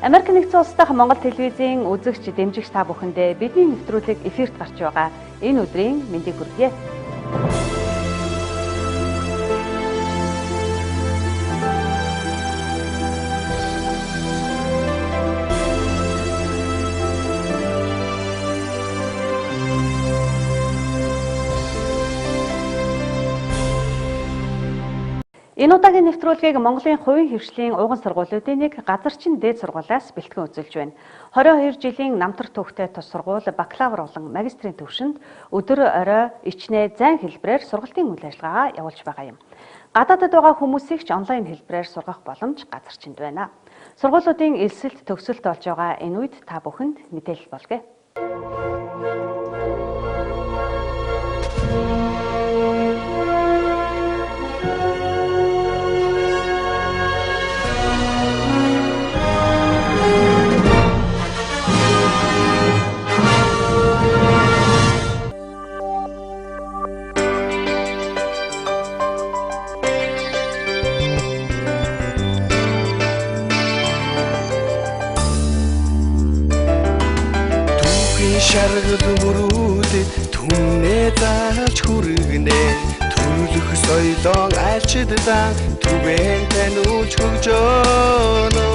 Америк нэгдсэн улс дахь Монгол телевизийн үзэгч дэмжигч та бүхэндээ бидний нэвтрүүлэг эфирт гарч байгаа. Энэ өдрийн мэндийг хүргье. Энэ удаагийн нэвтрүүлгийг Монголын хувийн хөвшлийн ууган сургуулиудын нэг Газарчин дээд сургуулиас бэлтгэн үзүүлж байна. 22 жилийн намтар түүхтэй тус сургууль бакалавр болон магистрийн төвшөнд өдөр орой ичнээ зайн хэлбэрээр сургалтын үйл ажиллагаа явуулж байгаа юм. Гадаадд байгаа хүмүүсийг ч онлайн хэлбэрээр сургах боломж Газарчинд байна. Сургуулиудын элсэлт төгсөлт болж байгаа энэ үед та бүхэнд мэдээлэл болгоё. Шаргал мөрөөдөд түнээ зааж хүргэнэ төрөлх соёлон альчид дан түбэн тануулж хөгжөөнө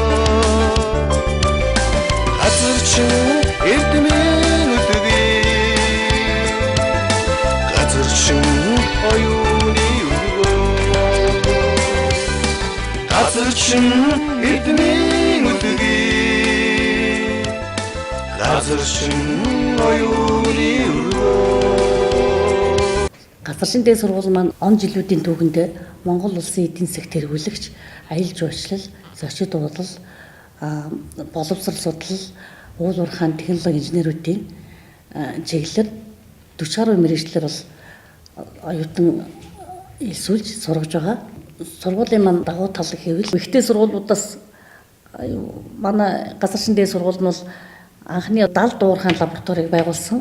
Газарчин эрдмийн үлдээ Газарчин оюуны өргөө Газарчин эрдмийн үлдээ Gazarchin оюуны өргөө Газарчин дээд сургууль маань он жилүүдийн түүхэнд Монгол улсын эдийн засаг тэргүүлэгч, аялал жуулчлал, зочид дуудлал, боловсрол судлал, уул уурхайн технологи инженеруудын чиглэлээр 40 гаруй мэргэжлэр бол оюутан элсүүлж сургаж байгаа. Сургуулийн маань давуу тал гэвэл ихтэй сургуулиудаас манай Газарчин дээд сургууль нь бол анхны 70 дуурхайн лабораторийг байгуулсан.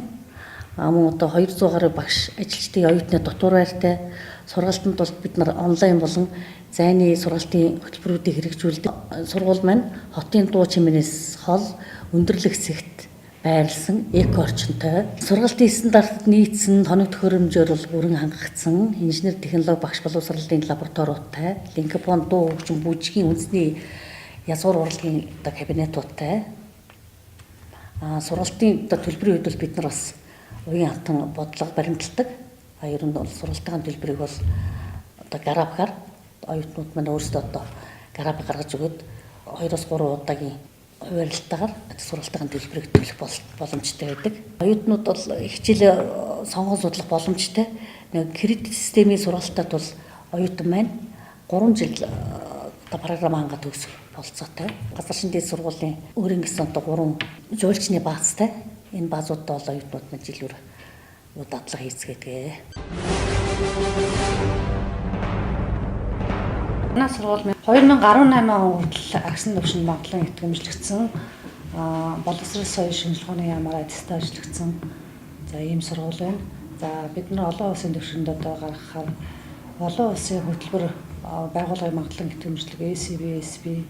Мөн одоо 200 гаруй багш ажилчдын оюутны дотор байртай сургалтанд бол бид нар онлайн болон зайны сургалтын хөтөлбөрүүдийг хэрэгжүүлдэг. Сургууль маань хотын дуу чимээнээс хол өндөрлөх зэгт байрласан эко орчинтой. Сургалтын стандартад нийцсэн хоног төхөөрөмжөөр бол бүрэн хангагдсан инженер технологи багш боловсролын лабораториудтай, линкопон дуу хөгжим бүжгийн үндэсний язгуур урлагийн кабинетуудтай. Сургалтын төлбөрийн үед бол бид нар бас уян хатан бодлого баримталдаг. Ер нь бол сургалтын төлбөрийг бол одоо графикаар оюутнууд маань өөрсдөө одоо график гаргаж өгöd 2-3 удаагийн хуваарлалтаагаар сургалтын төлбөрийг төлөх боломжтой байдаг. Оюутнууд бол хичээл сонгон судлах боломжтой. Нэг кредит системийн сургалтад бол оюутан маань 3 жил програм ханга төгсөх болцоотой. Газарчин дээд сургуулийн өөрийн гэсэн одоо 3 жуулчны баазтай. Энэ баазуудаа бол оюутнууд маань жилээр дадлага хийцгээдэг. Манай сургууль 2018 он хүртэл агсан төвшин Монголын итгэмжлэгдсэн боловсрол соёлын шинжилгээний яамаар аттестат ажиллагдсан. За ийм сургууль байна. За бид нар олон улсын төвшөнд одоо гаргахаар олон улсын хөтөлбөр байгууллагын Монголын итгэмжлэг ACB,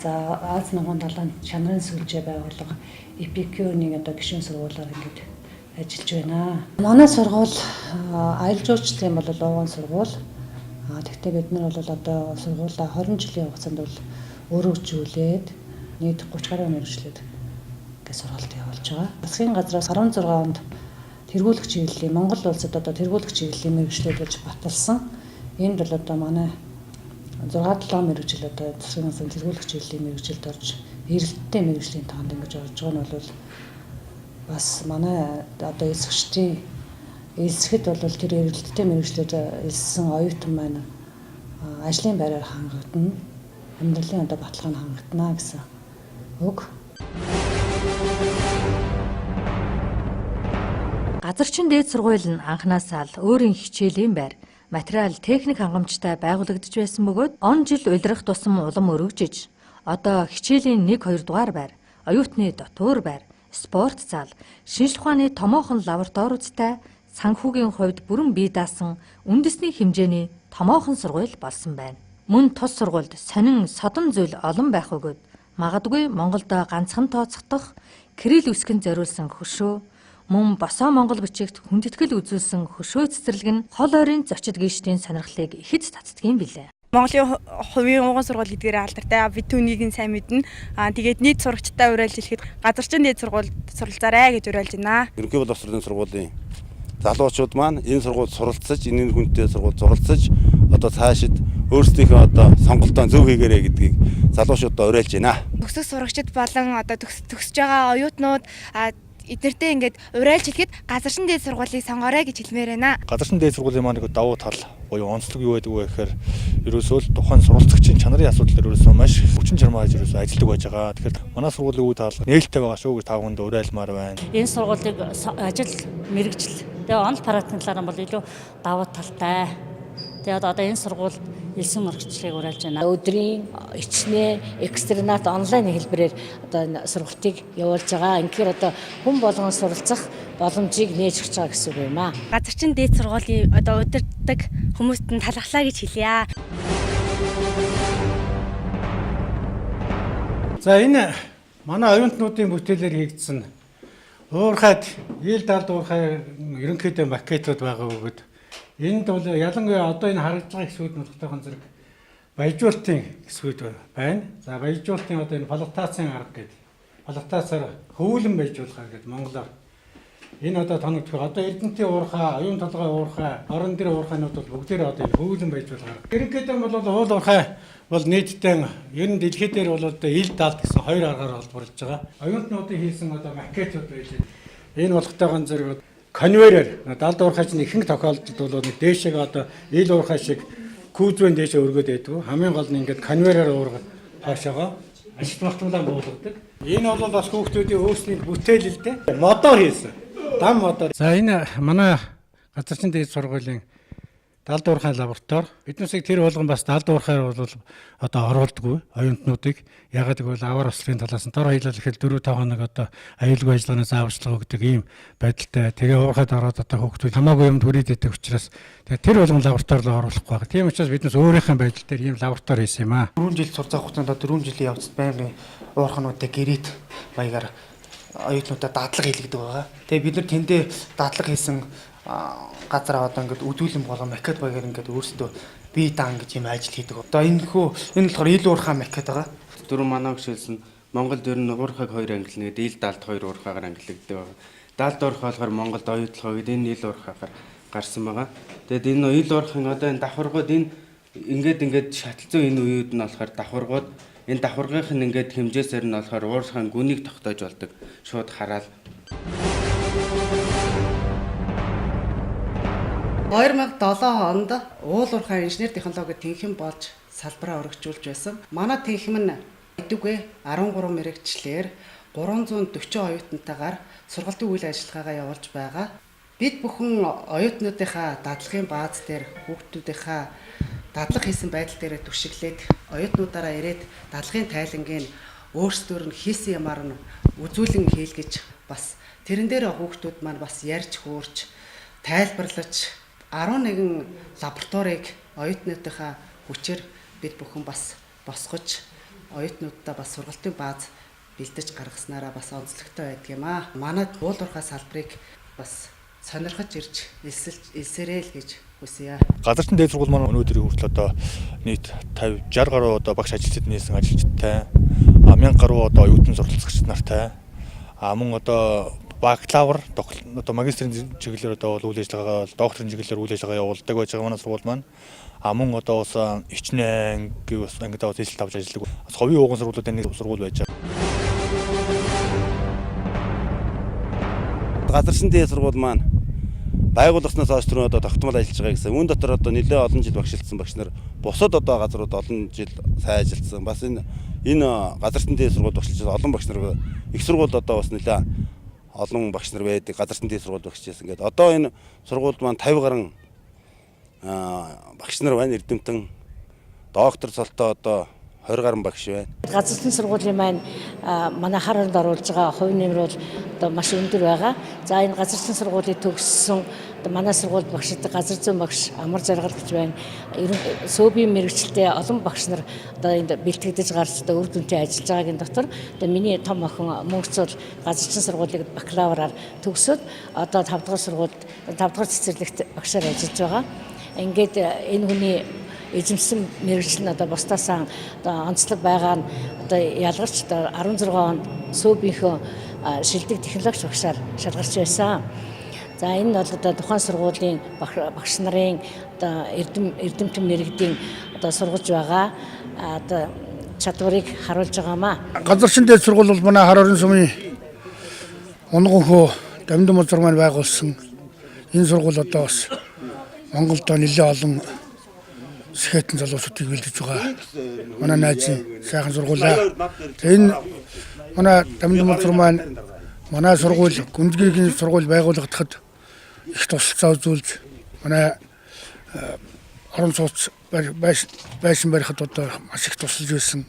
за Аз нуган далайн чанарын сүлжээ байгууллага EPQ-ийн одоо гишүүн сургуулиар ингэж ажиллаж байна. Манай сургууль аялал жуулчлалын бол ууган сургууль. Тэгвэл бид нар бол одоо сургуулаа 20 жилийн хугацаанд бол өөрөөгжүүлээд нийт 30 гаруй мэргэжлүүд гэж сургалт явуулж байгаа. Засгийн газраас 16 онд тэргүүлэх чиглэлийн Монгол улсад одоо тэргүүлэх чиглэлийн мэргэжлүүд болж баталсан. Энд бол одоо манай 6-7 мэргэжил одоо засгийн газрын тэргүүлэх чиглэлийн мэргэжилд орж эрэлттэй мэргэжлийн тоонд ингэж орж байгаа нь бол бас манай одоо эсвэгчдийн элсэхэд бол тэр эрэлттэй мэргэжлүүд элссэн оюутан маань ажлын байраар хангагдана, амьдралын одоо баталгаанд хангагдана гэсэн үг. Газарчин дээд сургууль нь анхнаасаа л өөрийн хичээлийн байр, материал, техник хангамжтай байгуулагдж байсан бөгөөд он жил улирах тусам улам өргөжж, одоо хичээлийн 1-2 дугаар байр, оюутны дотуур байр, спорт зал, шинжлэх ухааны томоохон лабораториудтай санхүүгийн хувьд бүрэн бие даасан үндэсний хэмжээний томоохон сургууль болсон байна. Мөн тус сургуульд сонин содон зүйл олон байх бөгөөд Магадгүй Монголд ганцхан тооцохдох кирилл үсгэнд зориулсан хөшөө, мөн босоо монгол бичигт хүндэтгэл үзүүлсэн хөшөө цэцэрлэг нь хол ойрын зочид гишүүдийн сонирхлыг ихэд татдагийм билээ. Монголын хувийн ууган сургууль эдгээр алдартай бид түүнийг нь сайн мэднэ. Тэгээд нийт сурагчтай уриалж хэлэхэд газарчин дээд сургуульд суралцаарай гэж уриалж байна. Ерөнхий боловсролын сургуулийн залуучууд маань энэ сургуульд суралцаж, энэ хүнтэй сургуульд суралцаж одоо цаашид өөрсдийнхөө одоо сонголтоо зөв хийгээрэй гэдгийг залуучуудаа уриалж байна. Төгсөх сурагчид болон одоо төгсөж байгаа оюутнууд эднэртэй ингээд уриалж хэлэхэд газарчин дээд сургуулийг сонгоорой гэж хэлмээр байна. Газарчин дээд сургуулийн маань давуу тал буюу онцлог юу байдаг вэ гэхээр ерөөсөө л тухайн суралцагчийн чанарын асуудал ерөөсөө маш хүчин чармааж ерөөсөө ажилладаг байж байгаа. Тэгэхээр манай сургуулийн үе таалга нээлттэй байгаа шүү гэж тавханд уриалмаар байна. Энэ сургуулийг ажил мэргэжил тэгээ онол парадны талаар бол илүү давуу талтай. Тэгээд одоо энэ сургууль элсэн мөрөгчлийг уриалж байна. Өдрийн ичнээ экстернат онлайн хэлбэрээр одоо сургалтыг явуулж байгаа. Инхээр одоо хүн болгон суралцах боломжийг нээж өгч байгаа гэсэн үг юм аа. Газарчин дээд сургуулийн одоо удирддаг хүмүүст нь талархлаа гэж хэлье. За энэ манай оюутнуудын бүтээлээр хийгдсэн уурхайд ил далд уурхай ерөнхийдөө макетууд байгаа бөгөөд энд бол ялангуяа одоо энэ харагдж байгаа хэсгүүд нь тохиолдсон зэрэг баяжуулалтын хэсгүүд байна. За баяжуулалтын одоо энэ плантацийн арга гэдэг. Плантацаар хөвөлөн баяжуулах гэдэг монголоор. Энэ одоо тоногдох. Одоо Эрдэнэтийн уурхай, оюун толгой уурхай, орон дээр уурхайнууд бол бүгдээр одоо энэ хөвөлөн баяжуулах арга. Ерөнхийдөө бол уул уурхай бол нийтдээ ер нь дэлхий дээр бол одоо ил далд гэсэн хоёр аргаар холбоорлож байгаа. Оюутнуудын хийсэн одоо макетууд байж байна. Энэ болохтойгоо зэрэг конвейерээр далд уурхайч нь ихэнх тохиолдолд бол нэг дээшээ одоо ил уурхай шиг күүзвэн дээшээ өргөд байдаг. Хамгийн гол нь ингээд конвейерээр уургаад хаашаага ашигт малтуулан буулгадаг. Энэ бол бас хүүхдүүдийн өөрсдийн бүтээлэлтэй модоор хийсэн. Дам модоор. За энэ манай газарчин дээд сургуулийн далд уурхай лаборатори. Биднээсээ тэр болгон бас далд уурхайр бол одоо оруулдаггүй оюутнуудыг. Ягаад гэвэл аваар ослын талаас нь дор аялал ихэл 4-5 хоног одоо аюулгүй ажиллагааны зааварчилгаа өгдөг ийм байдалтай. Тэгээ уурхайд ороод одоо хүүхдүүд хамаагүй юм төрийд идэх учраас тэр болгон лабораторид оруулахгүй байгаа. Тийм учраас биднээс өөрийнхөө байдал дээр ийм лаборатори хийсэн юм аа. 4 жил сурцах хугацаанд 4 жилийн явцад байнгын уурхануудыг гэрээд маягаар оюутнуудад дадлага хийлгдэг байгаа. Тэгээ бид нар тэндээ дадлага хийсэн газар одоо ингээд өдүүлэн болон макет багаар ингээд өөрсдөө бие даан гэж юм ажил хийдэг. Одоо энэ болохоор ил уурхай макет байгаа. Дөрөв манай гүшэлсэн Монголд ер нь уурхайг хоёр ангилна гэдэг ил далд хоёр уурхайгаар ангилагддаг байгаа. Далд уурхай болохоор Монголд оюутлах үед энэ ил уурхайгаар гарсан байгаа. Тэгэд энэ ил уурхайн одоо энэ давхаргууд энэ ингээд шаталцсан энэ үеуд нь болохоор давхаргууд энэ давхаргынх нь ингээд хэмжээсээр нь болохоор уурхайн гүнийг тогтоож болдог. Шууд хараал 2007 онд уул уурхай инженер технологи тэнхим болж салбараа өргөжүүлж байсан. Манай тэнхим нь эдүгэ 13 мэрэгчлэр 340 оюутнуудаагаар сургалтын үйл ажиллагаагаа явуулж байгаа. Бид бүхэн оюутнуудынхаа дадлагын бааз дээр хүүхдүүдийнхаа дадлага хийсэн байдал дээр түшиглээд оюутнуудаараа ирээд дадлагын тайлангийг өөрсдөр нь хийсэн ямаар нь үзүүлэн хийлгэж бас тэрэн дээр хүүхдүүд маань бас ярьж хөөрч тайлбарлаж 11 лабораторийг оюутнуудынхаа хүчээр бид бүхэн бас босгож оюутнуудаа бас сургалтын бааз бэлдэж гаргаснараа бас онцлогтой байдаг юм аа. Манай уул уурхай салбарыг бас сонирхож ирж элсэрэй л гэж хүсье. Газарчин дээд сургууль маань өнөөдрийн хүртэл одоо нийт 50-60 гаруй одоо багш ажилчид нээсэн ажилчтай 1000 гаруй одоо оюутан суралцагч нартай мөн одоо бакалавр одоо магистрийн чиглэлээр одоо үйл ажиллагаа докторийн чиглэлээр үйл ажиллагаа явуулдаг байж байгаа манай сургууль маань мөн одоо бас хичнээн анги бас ангид аваад хэлэлт авч ажилладаг. Бас ховийн ууган сургуулиудын нэг сургууль байж байгаа. Газарчин дээд сургууль маань байгууллагаснаас хойш түрүү одоо тогтмол ажиллаж байгаа гэсэн. Үүн дотор одоо нэлээд олон жил багшилсан багш нар бусад одоо газрууд олон жил сайн ажилласан. Бас энэ газарчин дээд сургууль багшилж олон багш нар их сургууль одоо бас нэлээд олон багш нар байдаг. Газарчин дээд сургууль багшижсэн гэдэг. Одоо энэ сургуульд маань 50 гаруй багш нар байна. Эрдэмтэн доктор цолтой одоо 20 гаруй багш байна. Газарчлын сургуулийн маань манай хар хонд оруулж байгаа хувь нэмэр бол одоо маш өндөр байгаа. За энэ газарчлын сургуулийг төгссөн манай сургуульд багшдаг газар зүйн багш амар жаргал гэж байна. Сөөбийн мэрэгчлээ олон багш нар одоо энд бэлтгэдэж гарч одоо үр дүнтэй ажиллаж байгаагийн дотор одоо миний том охин мөнгөц бол газарчлын сургуулийг бакалавраар төгсөөд одоо 5 дугаар сургуульд 5 дугаар цэцэрлэгт багшаар ажиллаж байгаа. Ингээд энэ хүний эзэмсэн мэрэгжил нь одоо бусдаасаа одоо онцлог байгаа нь одоо ялгарч одоо 16 онд сөөбийнхөө шилдэг технологич багшаар шалгарч байсан. За энэ бол одоо тухайн сургуулийн багш нарын одоо эрдэмтэн мэрэгдийн одоо сургаж байгаа одоо чадварыг харуулж байгаамаа. Газарчин дээд сургууль бол манай хар орон сумын унганхөө дамжин мозор маань байгуулсан. Энэ сургууль одоо бас Монголд нэлээд олон сэхэтэн залуучуудыг бэлдэж байгаа. Манай найзын сайхан сургуулаа. Энэ манай дамжин мозор маань манай сургууль гүнзгийгийн сургууль байгуулагдахад их тусалцаа үзүүлж манай орон сууц байшин барихад одоо маш их тусалж байсан.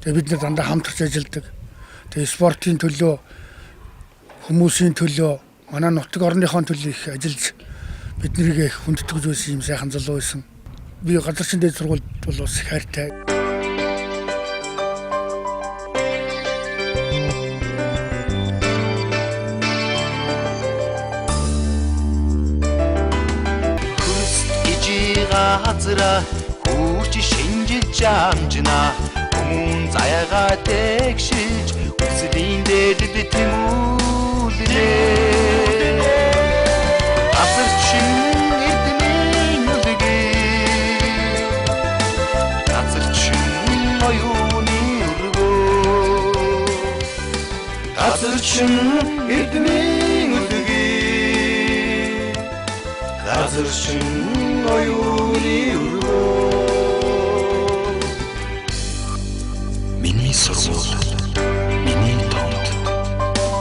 Тэгээ бид нар дандаа хамтарч ажилладаг. Тэгээ спортын төлөө, хүмүүсийн төлөө, манай нутаг орныхон төлөө их ажиллаж биднийг их хүндэтгэж байсан юм сайхан залуу байсан. Би Газарчин дээд сургуульд бол бас их хайртай. Газара хурж шинжиж амжина өмнө заяага тэгшиж үслийн дээрд тэмүүлнэ Газарчин эрдмийн үлгээ Газарчин оюуны өргөө Газарчин эрдмийн үлгээ Газарчин оюуны Миний сургууль, миний томд,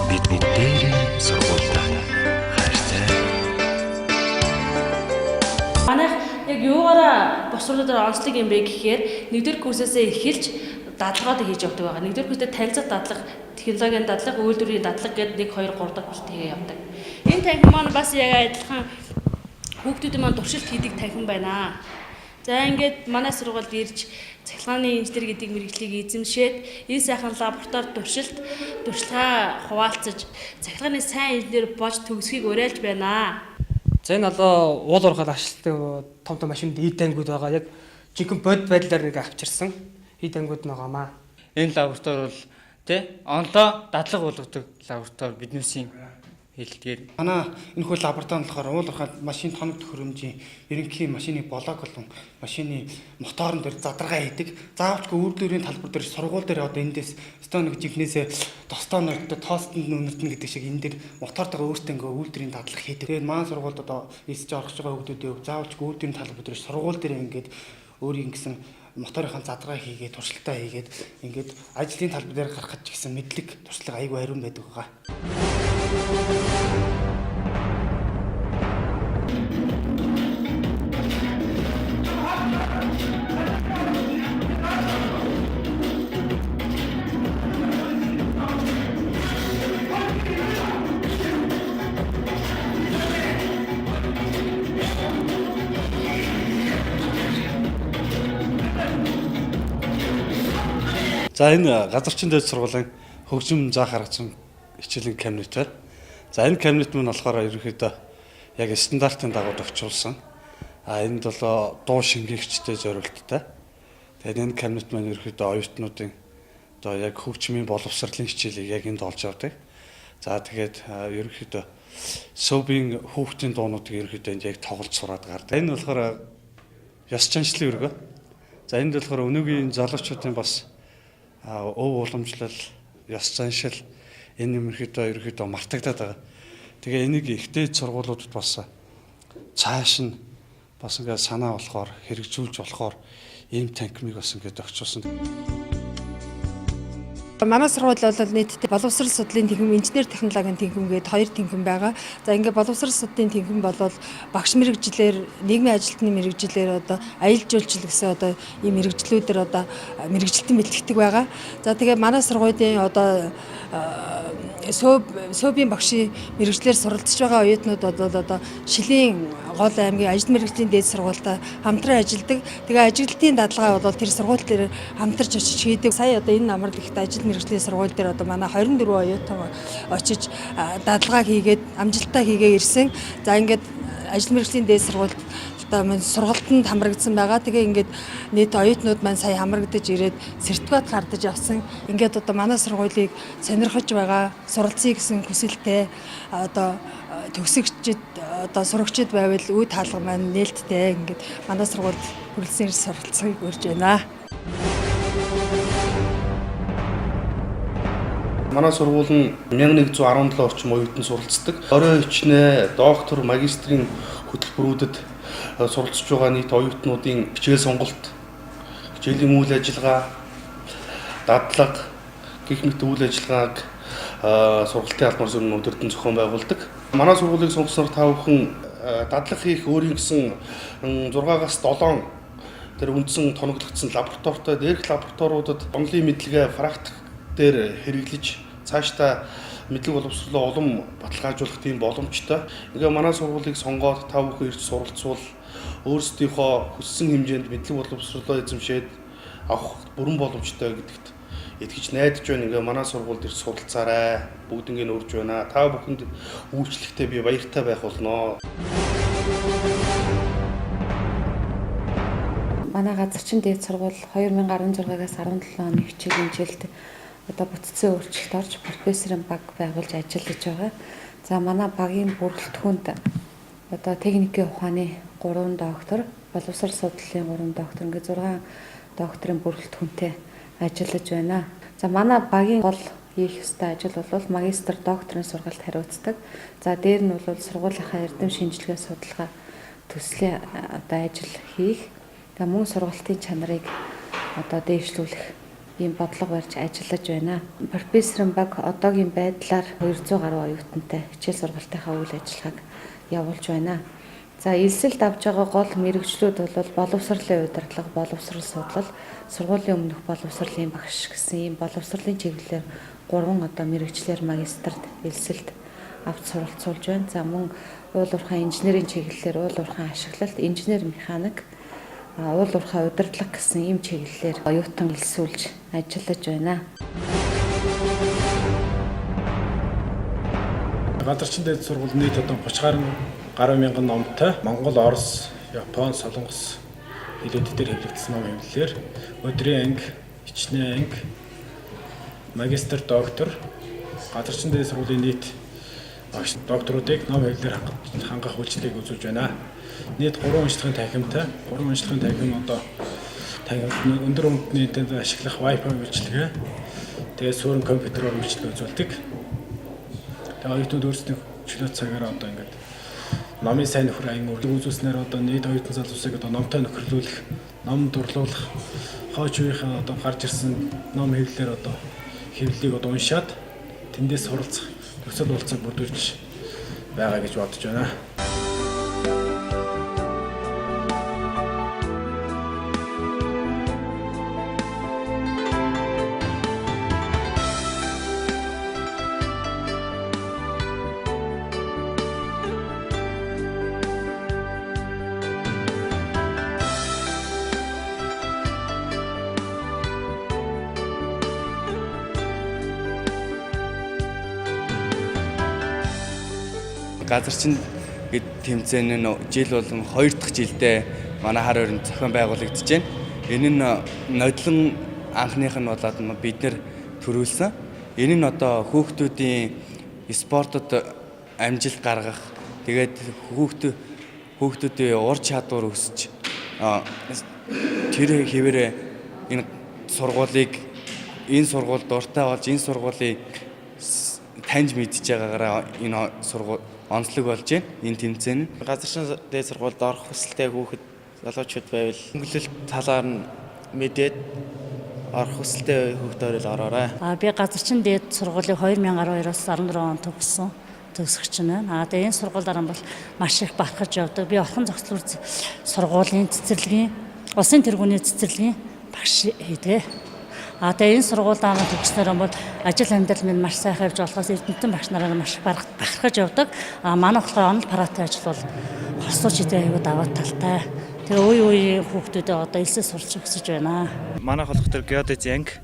бидний дээрээ сургуультай хайртай. Манайх яг юугаараа бос сургуулиудаар онцлог юм бэ гэхээр нэгдүгээр курсээсээ эхэлж дадлагууд хийж явдаг байгаа. Нэгдүгээр курсээ танилцах дадлага, технологийн дадлага, үйлдвэрийн дадлага гэдэг 1 2 3 дахь курст хийгээ явдаг. Энэ танхим маань бас яг адилхан хүүхдүүд маань туршилт хийдэг танхим байна. За ингээд манай сургуульд ирж цахилгааны инженер гэдэг мэргэжлийг эзэмшээд энэ сайхан лаборатори туршлагаа хуваалцаж цахилгааны сайн инженер болж төгсөхийг уриалж байна. За энэ одоо уул уурхай ашигладаг том машинд ид ангууд байгаа. Яг жинхэнэ бод байдлаар нэг авчирсан ид ангууд байгаамаа. Энэ лаборатори бол онлоо дадлага болгодог лаборатори биднээсийн хэлдгээр. Манай энэ хөл лабораторид болохоор уул уурхай машин тоног төхөөрөмжийн ерөнхий машины блок болон машины моторн дээр задаргаа хийдэг. Заавалчгүй үйлдвэрийн талбар дээр сургууль дээр одоо эндээс стон нэг жигнэсээ тостонод тоостнд нүнэртэн гэдэг шиг энэ дээр мотортойгоо өөртөө ингээ үйлдвэрийн дадлага хийдэг. Тэгээд манай сургуульд одоо эсэж орох байгаа хүмүүсийн заавалчгүй үйлдвэрийн талбар дээр сургууль дээр ингээд өөрийн гэсэн моторынхаа задаргаа хийгээд туршилтаа хийгээд ингээд ажлын талбар дээр гаргах ч гэсэн мэдлэг туршлага айгүй ариун байдаг байгаа. За энэ Газарчин дээд сургуулийн хөгжим заах аргачин хичээлийн кабинет байна. За энэ кабинет мань болохоор ерөнхийдөө яг стандартын дагуу тохижуулсан. Энд бол дуу шингээгчтэй зориулттай. Тэгээд энэ кабинет мань ерөнхийдөө оюутнуудын одоо яг хөгжмийн боловсролын хичээлийг яг энд олж авдаг. За тэгээд ерөнхийдөө сөөбийн хүүхдийн дуунуудыг ерөнхийдөө энд яг тоглож сураад гардаг. Энэ болохоор ёс заншлын өргөө. За энд болохоор өнөөгийн залуучуудын бас өв уламжлал, ёс заншил энэ ерөнхийдөө мартагдаад байгаа. Тэгээ энийг ихтэй сургуулиудад бас цааш нь бас ингээд санаа болохоор хэрэгжүүлж болохоор ийм танхимыг бас ингээд өгчүүлсэн. Манай сургууль бол нийтдээ боловсрол судлалын тэнхим, инженер технологийн тэнхим гээд 2 тэнхим байгаа. За ингээд боловсрол судлалын тэнхим бол багш мэрэгжлэр, нийгмийн ажилтны мэрэгжлэр одоо аялал жуулчлал гэсэн одоо ийм мэрэгжлүүдээр одоо мэрэгжилтэн бэлтгэдэг байгаа. За тэгээ манай сургуулийн одоо сөөбийн багшийн мэрэгчлэр суралцж байгаа оюутнууд одоо Шилийн гол аймгийн ажил мэргэжлийн дээд сургуультай хамтран ажилладаг. Тэгээ ажилтны дадлага бол тэр сургууль дээр хамтарч очиж хийдэг. Сая одоо энэ намрал ихтэй ажил мэргэжлийн сургууль дээр одоо манай 24 оюутан очиж дадлагаа хийгээд амжилттай хийгээ ирсэн. За ингээд ажил мэргэжлийн дээд сургуульд одоо сургалтанд хамрагдсан байгаа. Тэгээ ингээд нийт оюутнууд маань сая хамрагдаж ирээд сертификат гардаж авсан. Ингээд одоо манай сургуулийг сонирхож байгаа, суралцъя гэсэн хүсэлтэй одоо төгсөгчд одоо сурагчид байвал үе таалга маань нээлттэй ингээд манай сургуульд хүрэлцэн суралцахыг урьж байна. Манай сургууль нь 1117 орчим оюутан суралцдаг. Орой хичнээн, доктор, магистрийн хөтөлбөрүүдэд суралцж байгаа нийт оюутнуудын хичээл сонголт, хичээлийн үйл ажиллагаа, дадлага гэх мэт үйл ажиллагааг сургалтын албан ёсны өдөртөн зохион байгуулдаг. Манай сургуулийг сонгосноор та бүхэн дадлага хийх өөрийн гэсэн 6-аас 7 тэр үндсэн тоноглогдсон лабораторитой дээрх лабораториудад онлын мэдлэгээ практик дээр хэрэглэж цаашдаа мэдлэг боловсролоо улам баталгаажуулах тийм боломжтой. Ингээ манай сургуулийг сонгоод та бүхэн ирж суралцвал өөрсдийнхөө хүссэн хэмжээнд мэдлэг боловсролоо эзэмшээд авах бүрэн боломжтой гэдэгт итгэж найдаж байна. Ингээ манай сургуульд ирж суралцаарай. Бүгднийг урьж байна. Та бүхэнд үйлчлэхдээ би баяртай байх болно. Манай Газарчин дээд сургууль 2016-аас 17 оны хичээлийн жилд одоо бүтцийн өөрчлөлт орж профессорын баг байгуулж ажиллаж байгаа. За манай багийн бүрэлдэхүүнд одоо техникийн ухааны 3 доктор, боловсрол судлалын 3 доктор ингээд 6 докторын бүрэлдэхүүнтэй ажиллаж байна. За манай багийн гол хийх ёстой ажил бол магистр докторын сургалт хариуцдаг. За дээр нь бол сургуулийнхаа эрдэм шинжилгээ судалгаа төслийн одоо ажил хийх. Тэгээ мөн сургалтын чанарыг одоо дээшлүүлэх ийм бодлого барьж ажиллаж байна. Профессорын баг одоогийн байдлаар 200 гаруй оюутантай хичээл сургалтынхаа үйл ажиллагааг явуулж байна. За элсэлд авж байгаа гол мэрэгчлүүд бол боловсролын удирдлага, боловсрол судлал, сургуулийн өмнөх боловсролын багш гэсэн ийм боловсролын чиглэлээр 3 одоо мэрэгчлэр магистрт элсэлд авч суралцуулж байна. За мөн уул уурхай инженерийн чиглэлээр уул уурхай ашиглалт, инженер механик, уул уурхай удирдлага гэсэн ийм чиглэлээр оюутан элсүүлж ажиллаж байна. Газарчин дээд сургууль нийт одоо 30 гаруй мянган номтой Монгол, Орос, Япон, Солонгос хэлүүд дээр хэвлэгдсэн ном хэмнэлээр өдрийн анги, хичнээн анги, магистр, доктор, Газарчин дээд сургуулийн нийт багш докторуудыг ном хэмнэлээр хангах үйлчлэгийг үзүүлж байна. Нийт 3 уншлагын танхимтай. 3 уншлагын танхим одоо өндөр үнэтний интернет ашиглах Wi-Fi үйлчилгээ. Тэгээд суурин компьютероор үйлчилгээ үзүүлдэг. Тэгээд оюутнууд өөрсдийн чөлөө цагаараа одоо ингээд номын сайн нөхөр аян өрлөг үзүүлснээр одоо нийт оюутан залуусыг одоо номтой нөхөрлүүлэх, ном дурлуулах, хойч үеийнхээ одоо гарч ирсэн ном хэвлэлээр одоо хэвлэлийг одоо уншаад тэндээс суралцах төсөл уулзалт бүрдүүлж байгаа гэж бодож байна. Газарчин гэд тэмцээн нь жил болон 2 дахь жилдээ манай хар өрөнд зохион байгуулагдаж байна. Энэ нь нодлон анхных нь болоод бид нэр төрүүлсэн. Энэ нь одоо хүүхдүүдийн спортод амжилт гаргах, тэгээд хүүхдүүдийн ур чадвар өсөж тэр хэвээрээ энэ сургуулийг энэ сургуульд дуртай болж энэ сургуулийг таньж мэдж байгаагаараа энэ сургууль онцлог болж байна. Энэ тэмцээн нь Газарчин дээд сургуульд орох хүсэлтэй хүүхэд залуучууд байвал хөнгөлөлт талаар нь мэдээд орох хүсэлтэй хүүхдүүд л ороорой. Би Газарчин дээд сургуулийг 2012-оос 14 он төгссөн төгсөгч байна. Тэгээ энэ сургуулиар бол маш их бахархаж явдаг. Би Орхон зохицлуур сургуулийн цэцэрлэгийн улсын тэргүүний цэцэрлэгийн багш хийдэг. Тэгээ энэ сургуульд төгснөр бол ажил амьдрал минь маш сайхан явж болохоос эрдэмтэн багш нараа маш их бахархаж явдаг. Манай болохоор онол паратын ажил бол хорсууч идэх аюу даваа талтай. Тэгээ үе үеийн хүүхдүүдэд одоо элсээ сурч өсөж байна. Манайх болохоор геодез анги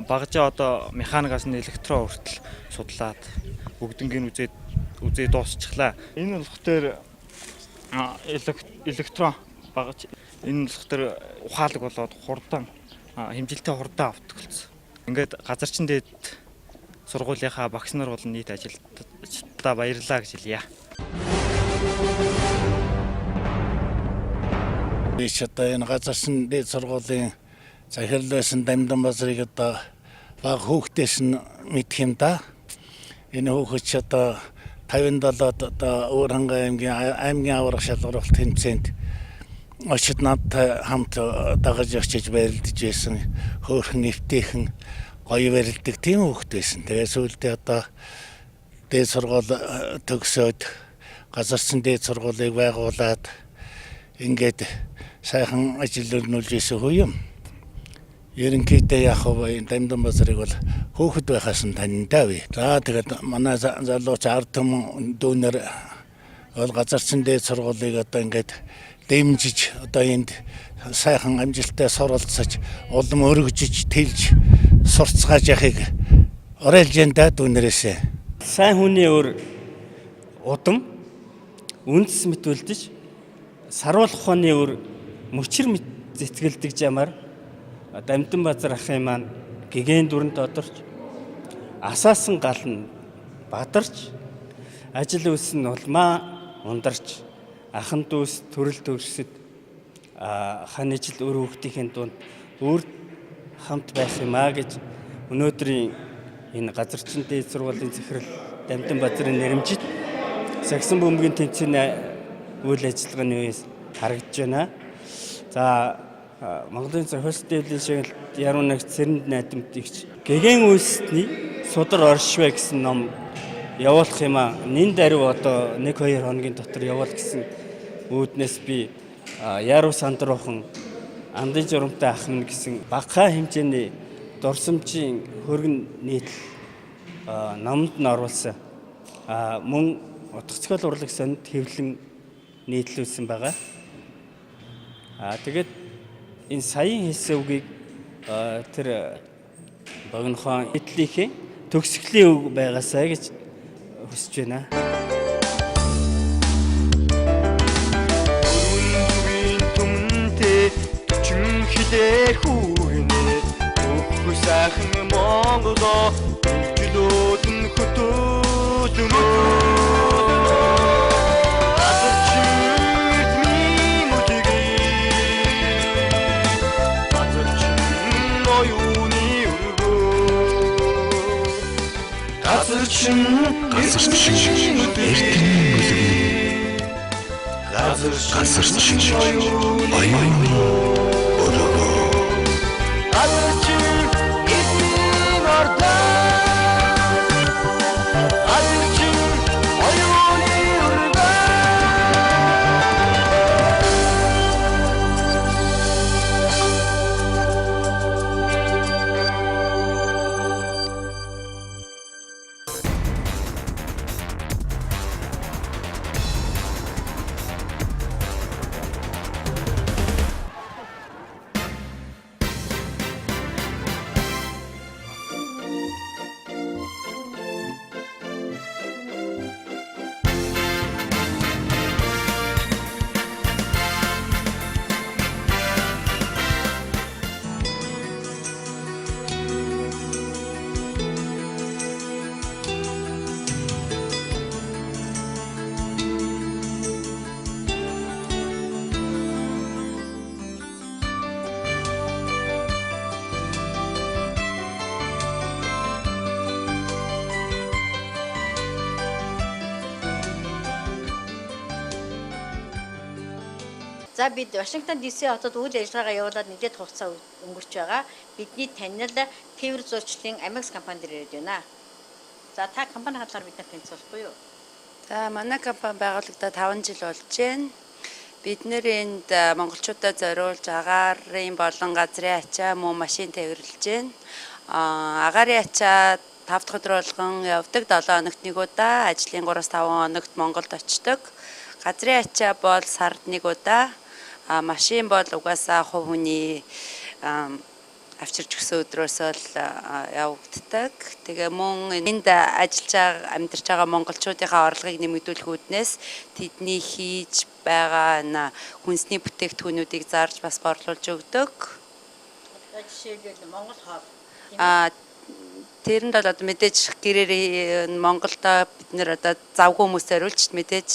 багажаа одоо механикаас нь электрон хүртэл судлаад бүгднийг үзээ дуусчихлаа. Энэ болохоор электрон багаж энэ болохоор ухаалаг болоод хурдан хэмжилттэй хурдан авдаг болсон. Ингээд Газарчин дээд сургуулийнхаа багш нар бол нийт ажилтнаа баярлалаа гэж хэлье. Би ч одоо энэ Газарчин дээд сургуулийн захирлбайсан Дамдан базрыг одоо баг хүүхдээс нь мэдх юм да. Энэ хүүхэд ч одоо 57-д одоо Өөрхангай аймгийн аврах шалгаруулалт тэмцээнд очид надтай хамт дагаж очиж барилдаж байсан. Хөөрхөн нэвтэйхэн гоё барилдаг тийм хүүхэд байсан. Тэгээ сүүлдээ одоо дээд сургууль төгсөөд Газарчин дээд сургуулийг байгуулад ингээд сайхан ажил өрнүүлж исэн хүү юм. Ерөнхийдөө яг энэ Дамдан базрыг бол хөөхд байхаас нь таньдаа бий. За тэгээд манай залууч ард түмэн дүүнэр бол Газарчин дээд сургуулийг одоо ингээд дэмжиж одоо энд сайхан амжилттай суралцаж улам өргөжж тэлж сурцгааж яхийг оролжинда дүүнэрээсээ. Сайн хүний өр удам үндэс мэт үлдэж саруулах ухааны өр мөчр мэт зэтгэлдэг жамаар Дамдан базар ахын маань гэгэн дүрэнд одорч асаасан гал нь бадарч ажил үйлс нь улмаа ундарч ахан дүүс төрөл төгсөд хань ижил өр хүүхдийн дунд өөр хамт байх юм аа гэж өнөөдрийн энэ Газарчин дээд сургуулийн захирал Дамдан базрын нэрэмжит сагсан бөмбөгийн тэнцвэрийн үйл ажиллагааны үеэс харагдж байна. За Монголын зохиолч дэвлийн шиг яруу нэгт сэрэнд найдамтгийгч гэгэн үйлсний судар оршвэ гэсэн ном явуулах юм аа. Нин даруй одоо 1-2 хоногийн дотор явуул гэсэн үүднээс би яруу сандруухан андын журамтай ах минь гэсэн багахан хэмжээний дурсамжийн хөргөн нийтлэл номонд нь оруулсан. Мөн утга зохиол урлаг сонинд хэвлэн нийтлүүлсэн байгаа. Тэгээд энэ саяын хэлсэн үгийг тэр богинохон нийтлэлийн төгсгөлийн үг байгаасаа гэж хүсэж байна. Хилээр хүүрнэ өгөхсайхан Монголоо жилүүд нь хөтөлмөө Газарчин мөдөг Газарчин оюуны өргөө Газарчин Газарчин оюуны За бид Вашингтон DC хотод үйл ажиллагаагаа явуулаад нэлээд хугацаа өнгөрч байгаа. Бидний танил тээвэр зурчлалын Amex компани дээр ирээд байна. За та компани хадлаар биднэрт танилцуулахгүй юу? За манай компани байгуулагдаад 5 жил болж байна. Бид нэр энд монголчуудад зориулж агаарын болон газрын ачаа мөн машин тээвэрлэж байна. Агаарын ачаа 5 дахь өдөр болгон явдаг 7 хоногт нэг удаа, ажлын 3-5 хоногт Монголд очдог. Газрын ачаа бол сард нэг удаа, машин бол угаасаа хувь хүний авчирч өгсөн өдрөөс л явагддаг. Тэгээ мөн энд ажиллаж амьдарч байгаа монголчуудынхаа орлогыг нэмэгдүүлэх үүднээс тэдний хийж байгаа хүнсний бүтээгдэхүүнүүдийг зарж бас борлуулж өгдөг. Жишээлбэл Монгол хоол. Тэрэнд бол одоо мэдээж гэрээр Монголдо бид нэр одоо завгүй хүмүүс зориулж мэдээж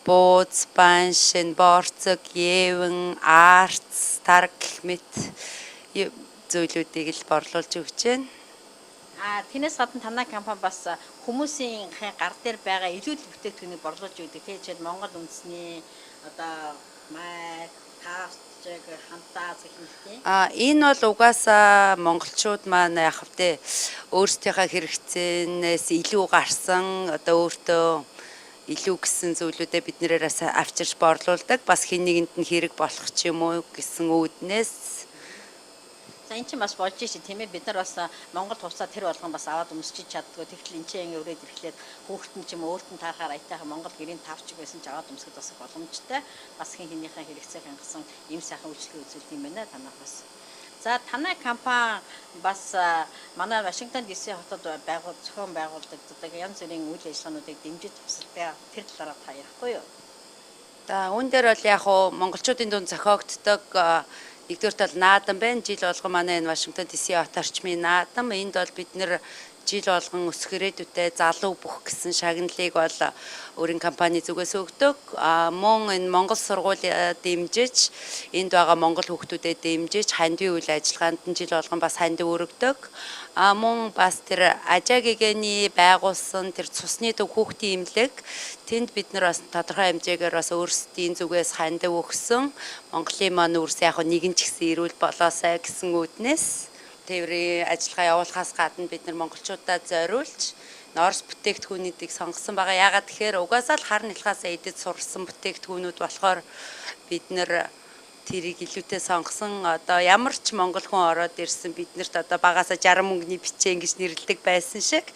бууз, банш, борцог, евэн, арц, тарг мэт зүйлүүдийг л борлуулж өгч байна. Тэрнээс гадна танай компани бас хүмүүсийн гар дээр байгаа илүүл бүтээгдэхүүнийг борлуулж өгдөг. Жишээлбэл Монгол үндэсний одоо май, тааст хантаа гэх мэт. Энэ бол угаасаа монголчууд маань яг хэвтэ өөрсдийнхээ хэрэгцээнээс илүү гарсан одоо өөртөө илүү гэсэн зүйлүүдээ бид нэрээс авчирч борлуулдаг. Бас хэн нэгэнд нь хэрэг болох ч юм уу гэсэн үүднээс. За энэ чинь бас болж шээ тийм ээ бид нар бас Монгол хувцас тэр болгон бас аваад өмсчиж чаддгүй тэгтэл энэ чинь өрөөд ирэхлээр хүүхдэн ч юм уу өөрт нь таарахаар аятайхан Монгол гэрийн тавчиг байсан ч аваад өмсөхөд бас боломжтой бас хинхнийхээ хэрэгцээг хангасан ийм сайхан үйлчлэгээ үзүүлдэг юм байна танах бас. За танай компани бас манай Вашингтон DC хотод зохион байгуулагддаг янз бүрийн үйл ажиллагаануудыг дэмжиж тусалдаг тэр талаараа та ярихгүй юу? За үүн дээр бол яг уу монголчуудын дунд зохиогддог нэгдүгээр тал наадам байна. Жил болгон манай энэ Вашингтон DC хот орчмын наадам. Энд бол бид нэр жил болгон өсөх ирээдүйтэй залуу бүх гэсэн шагналыг бол өөрийн компани зүгээс өгдөг. Мөн энэ Монгол сургуулиа дэмжиж, энд байгаа монгол хүүхдүүдэд дэмжиж, хандивын үйл ажиллагаанд нь жил болгон бас хандив өргөдөг. Мөн бас тэр ажаагийн байгуулсан тэр цусны төв хүүхдийн имлэг тэнд бид нар бас тодорхой хэмжээгээр бас өөрсдийн зүгээс хандив өгсөн. Монголын маань үрс яг нэгэн ч гэсэн ирүүл болоосай гэсэн үүднээс тээврийн ажиллагаа явуулахаас гадна бид нар монголчуудад зориулж Орос бүтээгдэхүүнүүдийг сонгосон байгаа. Яагаад тэгэхээр угаасаа л хар нэлхаасаа эдэд сурсан бүтээгдэхүүнүүд болохоор бид нар тэрийг илүүтэй сонгосон. Одоо ямар ч монгол хүн ороод ирсэн биднэрт одоо багасаа 60 мөнгөний бичээн гэж нэрлэдэг байсан шиг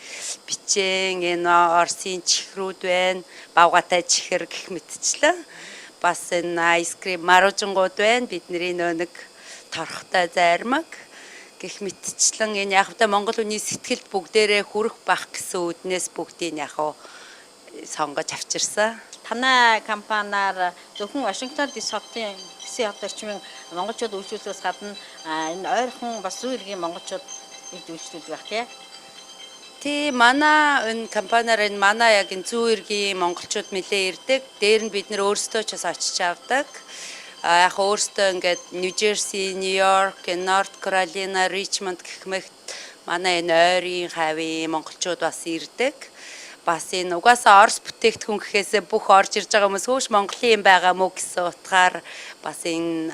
бичээн энэ Оросын чихрүүд байна, бавгатай чихэр гэх мэтчлэн бас энэ айскрим маружингууд байна. Бидний нэг торхтой зармаг гэх мэтчлэн энэ яг та монгол хүний сэтгэлд бүгдээрээ хүрэх бах гэсэн үднээс бүгдийг яг сонгож авчирсан. Танай компаниар зөвхөн Вашингтон DC хот орчмын монголчууд үйлчлүүлэхээс гадна энэ ойрхон бас зүүн иргэний монголчууд их үйлчлүүлдэг байх тийм. Тийм манай энэ компаниар энэ манай яг энэ зүүн иргэний монголчууд нэлээ ирдэг. Дээр нь бид нэр өөрсдөө ч бас очиж авдаг. Яг өөртөө ингээд Нью Жерси, Нью-Йорк, Норт Каролина, Ричмонд гэх мэт манай энэ ойрын хавийн монголчууд бас ирдэг. Бас энэ угаасаа Орос бүтээгдэхүүн гэхээсээ бүх орж ирж байгаа хүмүүс хөөш Монголын юм байгаа мó гэсэн утгаар бас энэ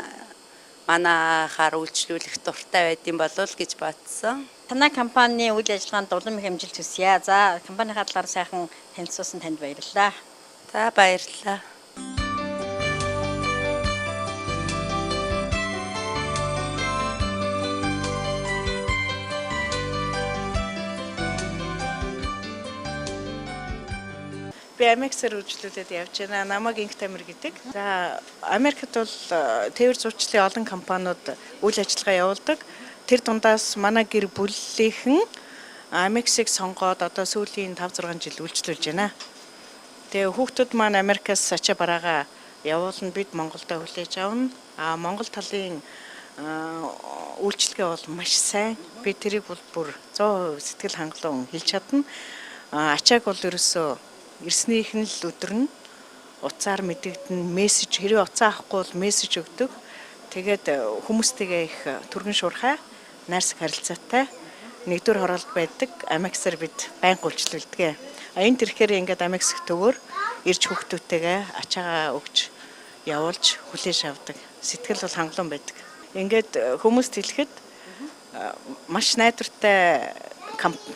манайхаар үйлчлүүлэх дуртай байд юм болов гэж бодсон. Танай компанийн үйл ажиллагаанд улам их амжилт хүсье. За компанийн талаар сайхан танилцуулсан танд баярлалаа. За баярлалаа. Би Америксээр үйлчлүүлээд явж байна. Намайг Инх Тамир гэдэг. За Америкт бол тээвэр зурчлалын олон компаниуд үйл ажиллагаа явуулдаг. Тэр дундаас манай гэр бүлийнхэн Америксыг сонгоод одоо сүүлийн 5-6 жил үйлчлүүлж байна. Тэгээ хүүхдүүд маань Америкаас ачаа бараагаа явуулна, бид Монголдо хүлээж авна. Монгол талын үйлчлэгээ бол маш сайн. Би тэрийг бол бүр 100% сэтгэл хангалуун хэлж чадна. Ачааг бол ерөөсөө ирснийх нь л өдөр нь уцаар мэдэгдэн мессеж хэрэг уцаа авахгүй бол мессеж өгдөг. Тэгээд хүмүүстэйгээ их түргэн шуурхай, найрсаг харилцаатай нэгдүгээр хороолт байдаг. Америксаар бид байнга үйлчлүүлдэг. Энд ирэхээр ингээд Америкс төвөр ирж хүүхдүүдтэйгээ ачаагаа өгч явуулж хүлээж авдаг. Сэтгэл бол хангалуун байдаг. Ингээд хүмүүст хэлэхэд маш найдвартай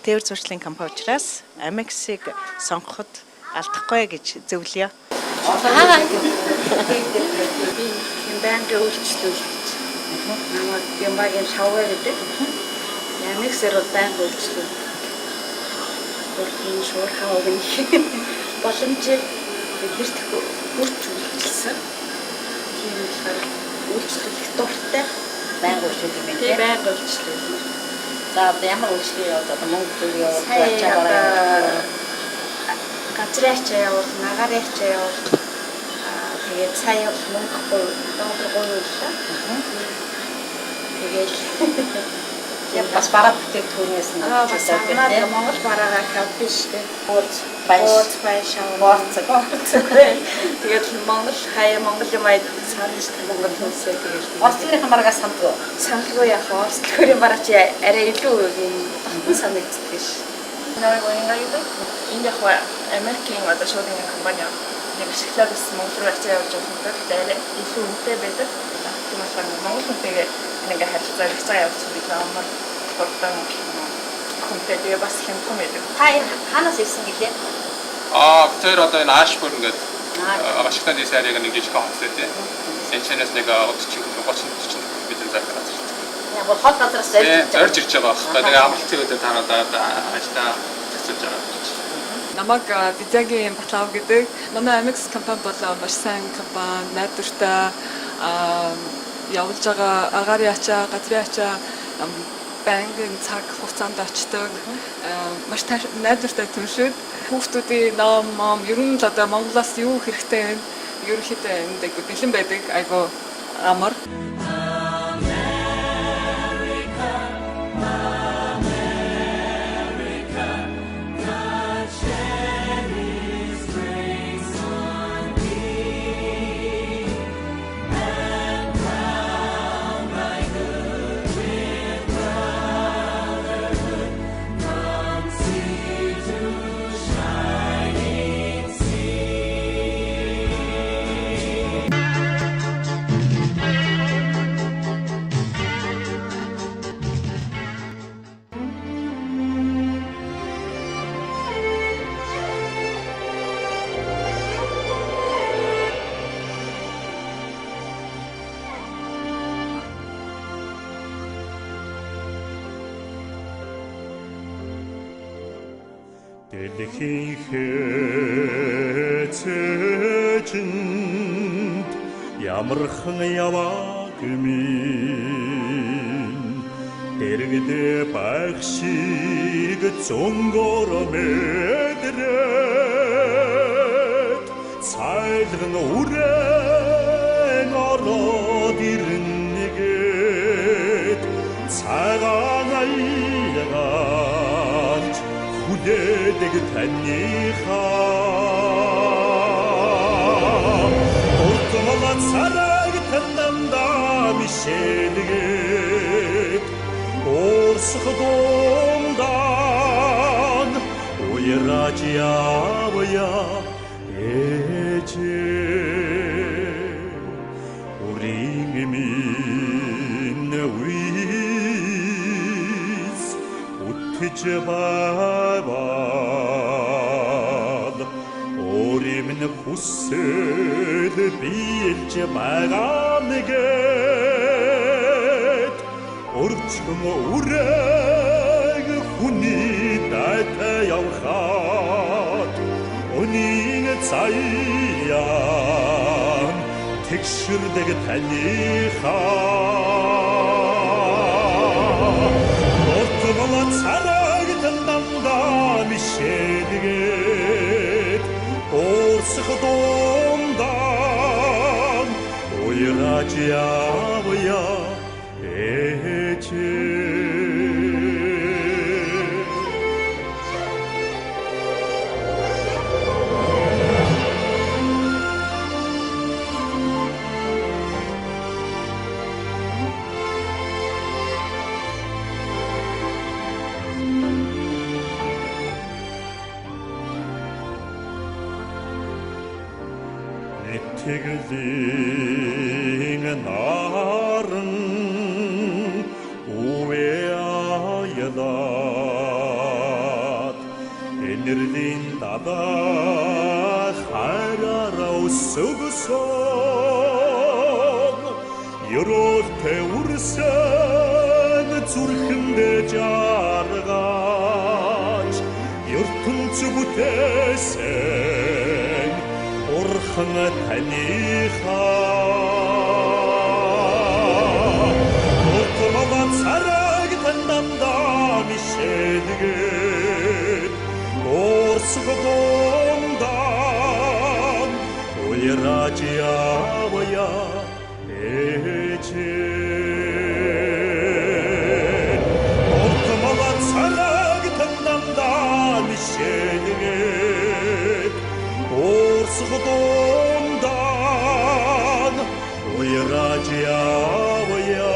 тээвэр зуршлын компани учраас Amex-ийг сонгоход алдахгүй гэж зөвлөё. Энэ банкны үйлчлүүлэгч. Намайг Ямбагийн шавар гэдэг. Amex-ээр бол банк үйлчлүүлэг. Бүрийн шуурхаа өгнөх боломжийг бидэрт хүрч үйлчилсэн. Тийм болохоор үйлчлүүлэх дуртай банк үйлчлүүлэг юм байна. Тийм банк үйлчлүүлэг. За ямар үйлчлэг явуулдаг Монголд явуулдаг. Газрын явуул, нагарын явуул. Тэгээд сая бол мөнгөгүй доотлогоо үйлчлээ. Тэгээд яг бас бараа бүтээгдэхүүнээс нь бас Монгол бараагаа хавбиштэй. Бууз байшаа. Тэгээд Монгол хаяа Монгол юм аяд санаж Монгол хүмүүсээ тэгээд Оросынхаа бараагаа сандгүй. Сандгүй яг Орос төрийн бараа чи арай илүү юм санагддаг ш. Энэ яг Америкийн одоо шоудын компани яг ашиглаад бас Монгол руу ачаа явуулж байгаа гэдэг илүү үнэтэй байдаг. Тийм болохоор Монгол хүнтэйгээ ингээ харилцаа хэрэгцээ явуулсан гэж амар гурван хүнтэй тэгээ бас хямдхан байдаг. Та ханаас ирсэн гэлээ? Тэр одоо энэ Ашбурн гэдэг Вашингтон DC area-г нэг жижиг хоттой тийм. Сенчэнэс нэг 30 бидний захираад. Яг бол хот газраас зорж ирж байгаа байхгүй. Тэгээ амралтын үедээ тараадаад ажлаа цэцэж байгаа. Намайг Дизагийн Батлав гэдэг. Манай Amex компани бол маш сайн компани, найдвартай явуулж байгаа агаарын ачаа, газрын ачаа, банкын цаг хугацаанд очдог. Маш найдвартай түншүүд. Хүүхдүүдийн ном, ер нь л одоо Монголоос юу хэрэгтэй вэ? Ерөнхийдөө энд бэлэн байдаг. Айгу амар. Дэлхийн хэцээжинд ямархан яваг минь дэрэгдээ байх шиг зөнгөөр мэдрээд цайлган үрэн ороод ирнэгээд цагаан аягаалж хүлээдэг таныхаа уртмала царайг тандамдаа мишэлгээд орсох дундaan уяраж явъя ээжээ үрийн минь үис үтгэж байвал өөрийн хүсэл биелж байгаа нэгэд өрчмөн үрэг хүний дайтай явхад өнийн цаяан тэгшэрдэг таныхаа ортмала царайг тандамдаа мишэлгээд орсох дундaan уяраж явъя Итгэлийн наран уяалаад энерлийн дадаа хараараа өсгсөн ёроолтой үрсэн зүрхэндээ жаргаж ертөнц бүтээсэн Урхан таныхаа Утмалан царагдан дандаа мишэлгээд Орсгодондан уяраж явая эчээ Утмалан царагдан дандаа мишэлгээд Орсгодондан уяраж явая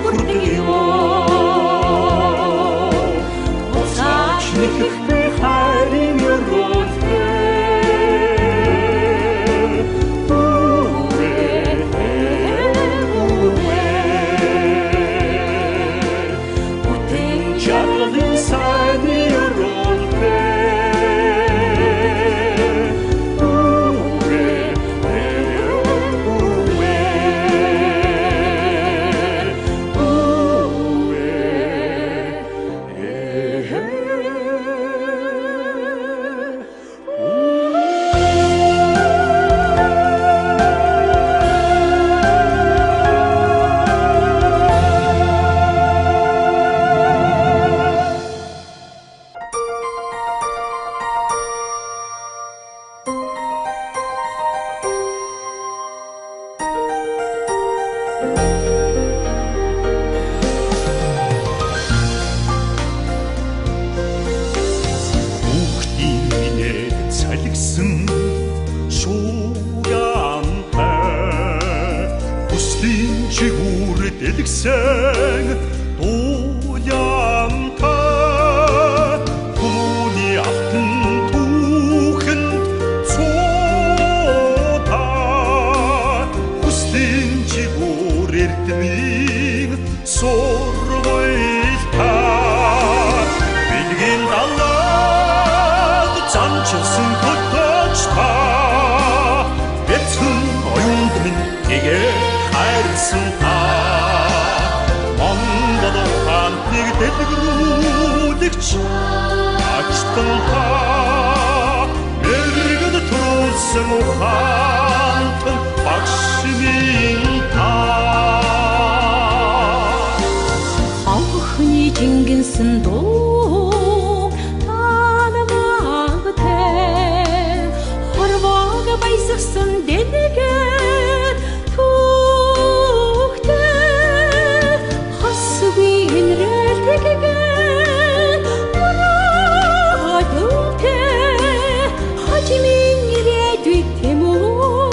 хүрдэг ёо Gazarchin ихтэй хайрын өрөөлтэй дэлгсэн дуулямтай түүний алтан түүхэнд цуудаа хүслийн чигүүр эрдмийн сургуйлтай билгийн далаад замчилсан хөтөж та бэцэн оюунд минь тэгээ хайрсан та Монгол хаантыг дэлгэрүүлэгч ачтан та мэргэд төрүүлсэн ухаантан багшийн та Анхны жингэнсэн дуу танамагтай хорвоог баясгсан дэлгээр Хожимын ирээдүйд тэмүүл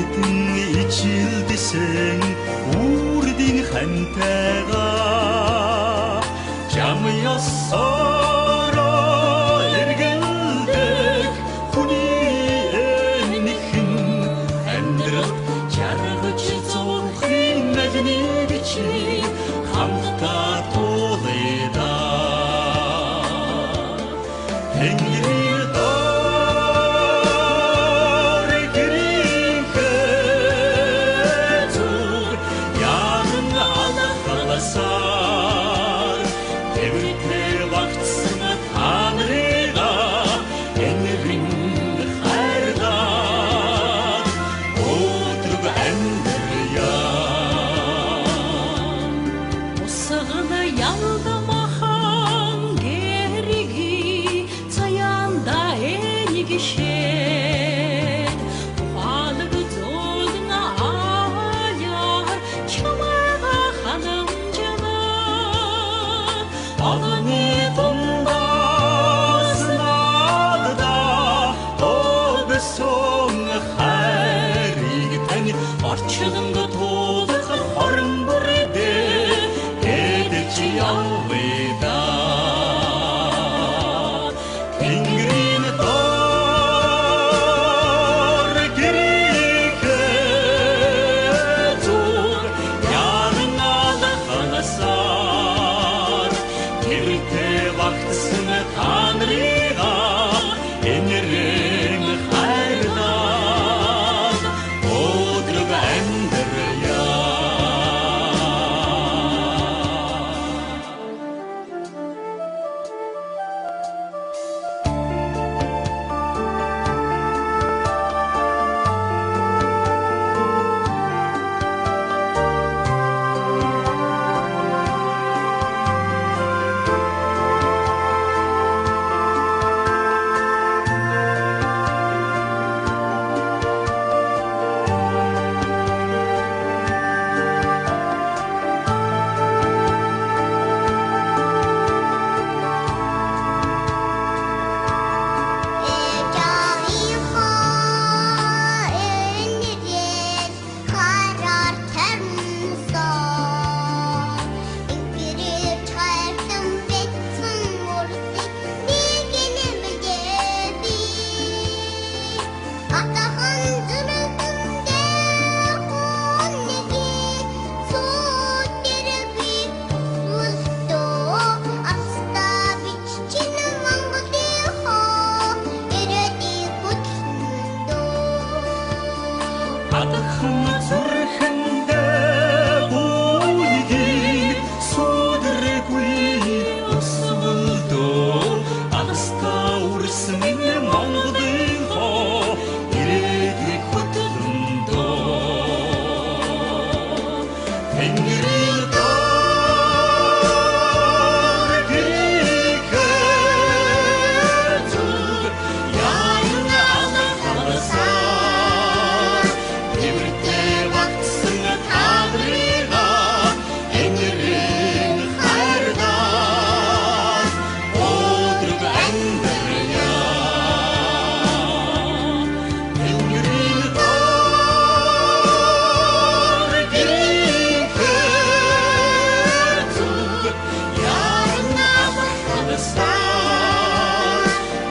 хэдэн ичилдсэн үрдийн хантайгаа жам ёсороо эргэлдэг хүний энхэн амьдрал жаргаж зурхын нэг чи хамтдаа туулайда Тэнгэрийн доор гэрийнхээ зүг яран алхаласаар тэвртэй багтсан танарыга энэрэн хайрлаа өдрөг амьдрья Усагна ялдамахан гэриги цаянда энигшээд ухаалаг зөөлнө аяар чамайга ханамжана Одны тундас надда обсон хайрыг тань орчинд туулах хорон бүрдэ эдэж явъда Тэнгэрийн доор гэрийнхээ зүг яран алхаласаар тэвртэй багтсан танарыга энэрэн хайрлаад өдрөг амьдрья Адхан зүрхэндээ бүгдийг сүдэргүй өсвөлдөө Алстаа үрсэн Монголын хоо ирээдүйг хөтлөндөө Тэнгэрийн доор гэрийнхээ зүг яран алхаласаар тэвртэй багтсан танарыга энэрэн хайрлаад өдрөг амьдрья Тэнгэрийн доор гэрийнхээ зүг яран алхаласаар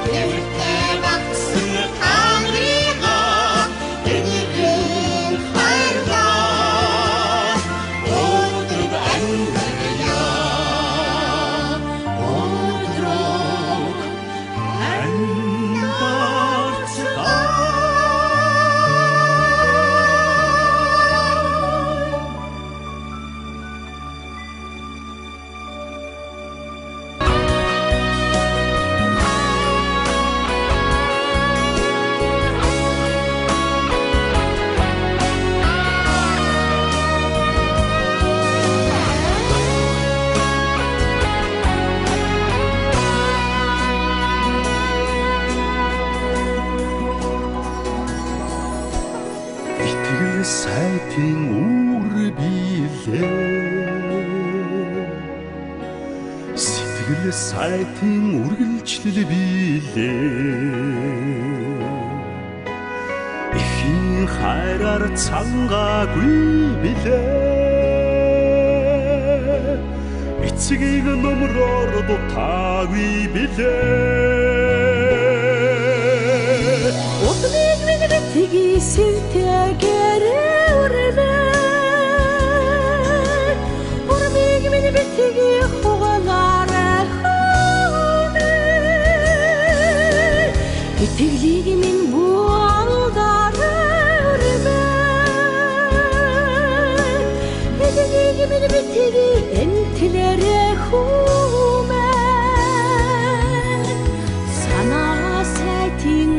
тэвртэй багтсан танарыга энэрэн хайрлаад өдрөг амьдрья өдрөг Итгэл сайтын үр билээ Сэтгэл сайтын үргэлжлэл билээ Эхийн хайраар цангаагүй билээ эцгийг номроор дутаагүй билээ Утмыг минь битгий сэвтэгээр үрэлээ Урмыг минь битгий хугалаарай хүмээ Итгэлийг минь буалдаарай үрмээ Итгэлийг минь битгий энтлэрэй хүмээ Санаа сайтын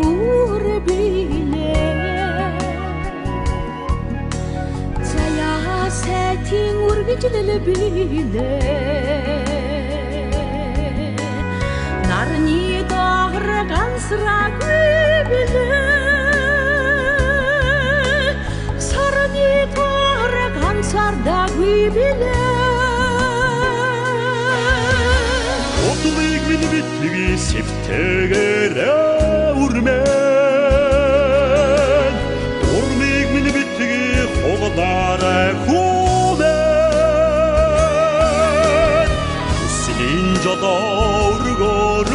Сэтийн үргэлжлэл билээ Нарны дагар гансраагүй билээ Сарны дагар гансардаагүй билээ Утмыг минь битгий сэвтэгээр үрмэн Урмыг минь битгий хугалаарай хүмэн Хүслийн жолооргоор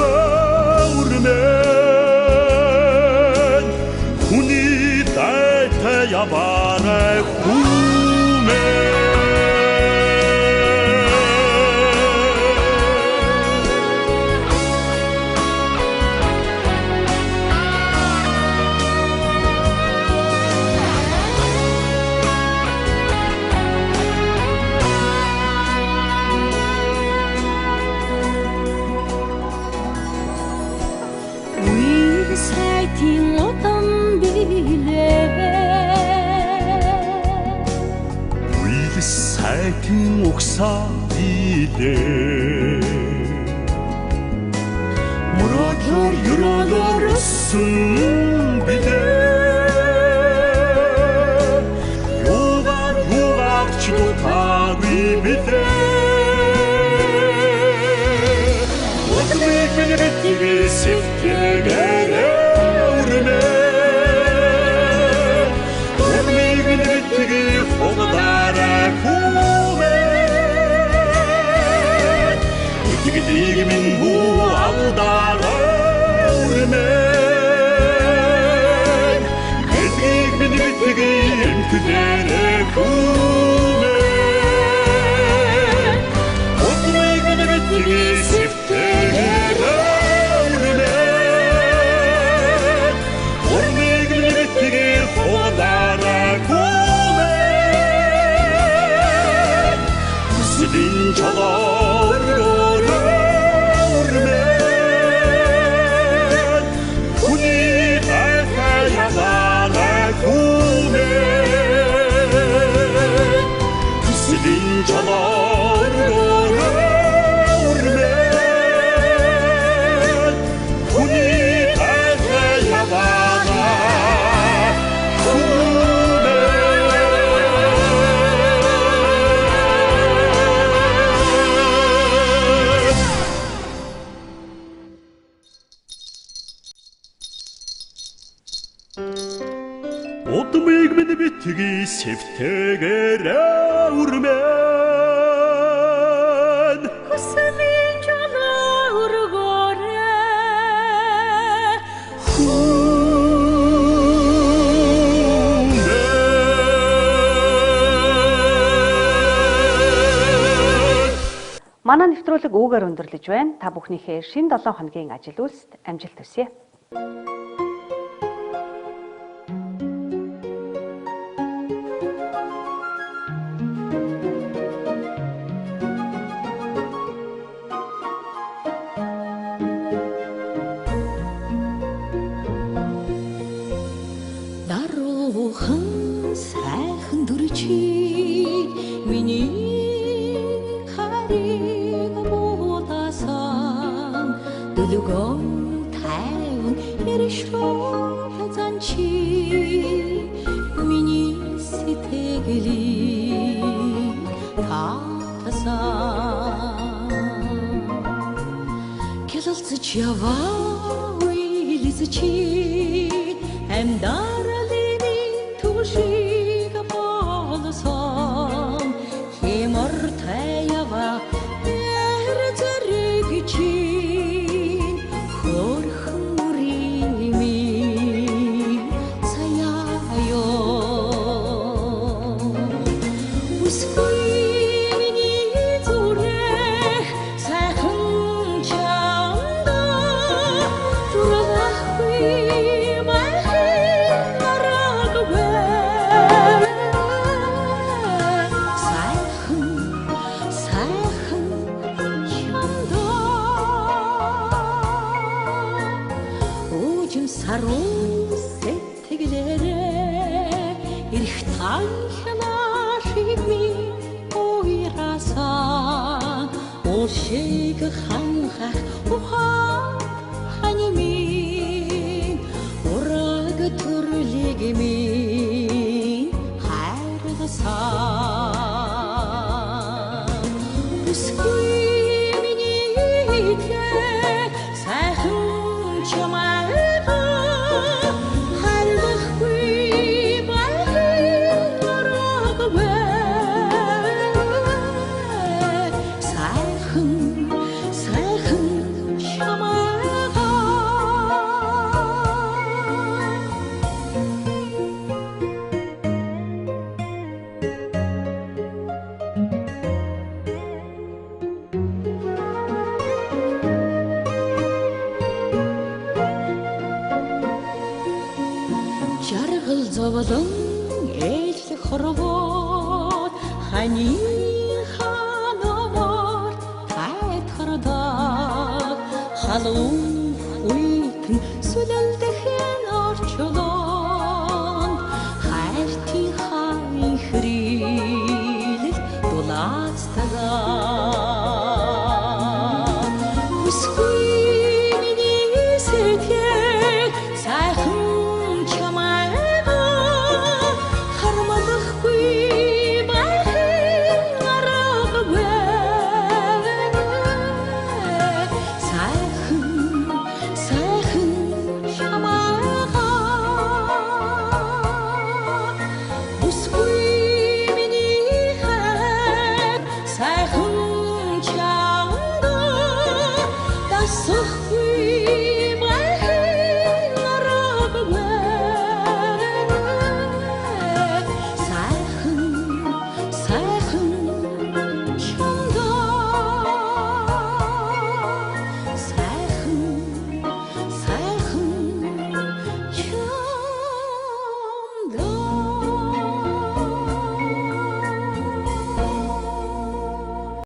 үрмэн Хүний дайтай яваарай хүмэн Сайтын утам билээ Үйл сайтын угсаа билээ Мурадлар юралар өссөн билээ Юугаар ч дутаагүй билээ Утмыг минь битгий сэвтэгээр үрмэн Урмыг минь битгий хугалаарай хүмэн Итгэлийг минь буалдаарай үрмэн Итгэлийг минь битгий эмтлэрэй хүмэн Утмыг минь битгий сэвтэгээр үрмэн Урмыг минь битгий хугалаарай хүмэн Хүслийн жолооргоор үрмэн Хүний дайтай яваарай хүмэн Хүслийн жолооргоор үрмэн Хүний дайтай яваарай Утмыг минь битгий сэвтэгээр үрмэн Хүслийн жолооргоор Манай нэвтрүүлэг үүгээр өндөрлөж байна. Та бүхнийхээ шинэ 7 хоногийн ажил үйлсэд амжилт хүсье. Даруухан сайхан дүрчиг миний хариг буудасан дүлгөө тайван яршроо занчи миний сэтгэлийг татасан Кэлэлцэж яваа уйлж чи амьдаралын танхнашиг минь уйрасан Ушиг ханхах ухаан хани минь Ураг төрлиг минь хайргасан Бүсгүй миний сайхан чамайга Жаргал зовлон ээлх хорвоод хани